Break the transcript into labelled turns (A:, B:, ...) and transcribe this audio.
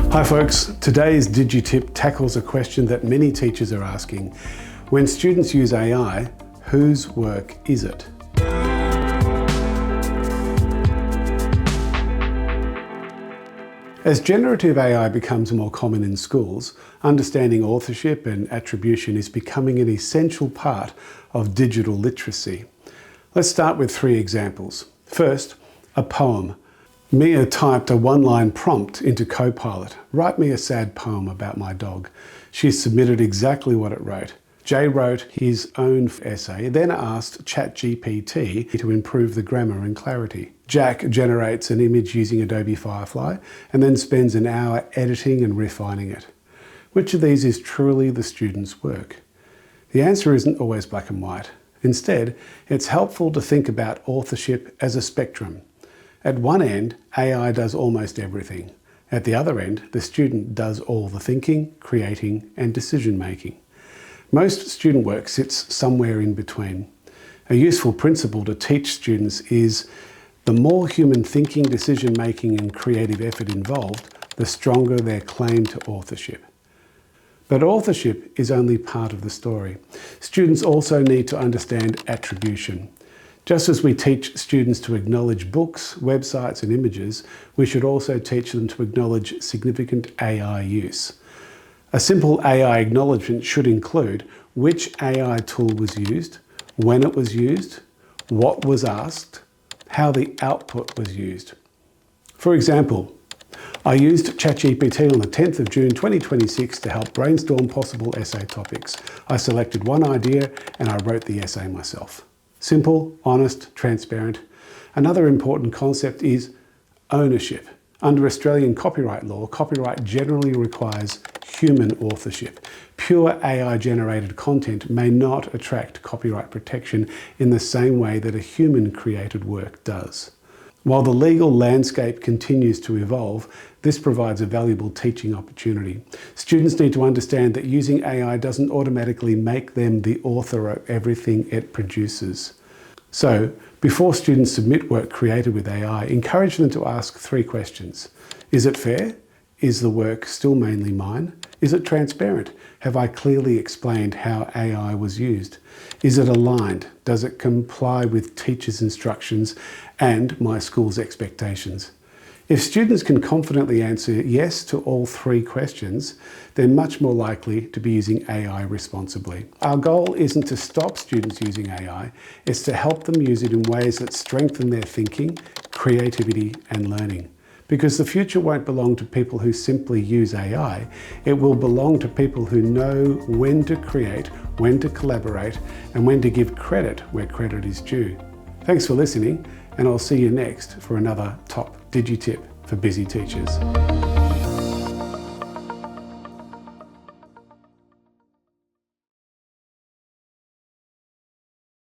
A: Hi folks, today's DigiTip tackles a question that many teachers are asking. When students use AI, whose work is it? As generative AI becomes more common in schools, understanding authorship and attribution is becoming an essential part of digital literacy. Let's start with 3 examples. First, a poem. Mia typed a one-line prompt into Copilot. Write me a sad poem about my dog. She submitted exactly what it wrote. Jay wrote his own essay, then asked ChatGPT to improve the grammar and clarity. Jack generates an image using Adobe Firefly and then spends an hour editing and refining it. Which of these is truly the student's work? The answer isn't always black and white. Instead, it's helpful to think about authorship as a spectrum. At one end, AI does almost everything. At the other end, the student does all the thinking, creating, and decision-making. Most student work sits somewhere in between. A useful principle to teach students is the more human thinking, decision-making, and creative effort involved, the stronger their claim to authorship. But authorship is only part of the story. Students also need to understand attribution. Just as we teach students to acknowledge books, websites, and images, we should also teach them to acknowledge significant AI use. A simple AI acknowledgement should include which AI tool was used, when it was used, what was asked, how the output was used. For example, I used ChatGPT on the 10th of June 2026 to help brainstorm possible essay topics. I selected one idea and I wrote the essay myself. Simple, honest, transparent. Another important concept is ownership. Under Australian copyright law, copyright generally requires human authorship. Pure AI-generated content may not attract copyright protection in the same way that a human-created work does. While the legal landscape continues to evolve, this provides a valuable teaching opportunity. Students need to understand that using AI doesn't automatically make them the author of everything it produces. So, before students submit work created with AI, encourage them to ask 3 questions. Is it fair? Is the work still mainly mine? Is it transparent? Have I clearly explained how AI was used? Is it aligned? Does it comply with teachers' instructions and my school's expectations? If students can confidently answer yes to all 3 questions, they're much more likely to be using AI responsibly. Our goal isn't to stop students using AI, it's to help them use it in ways that strengthen their thinking, creativity, and learning. Because the future won't belong to people who simply use AI, it will belong to people who know when to create, when to collaborate, and when to give credit where credit is due. Thanks for listening, and I'll see you next for another top DigiTip for busy teachers.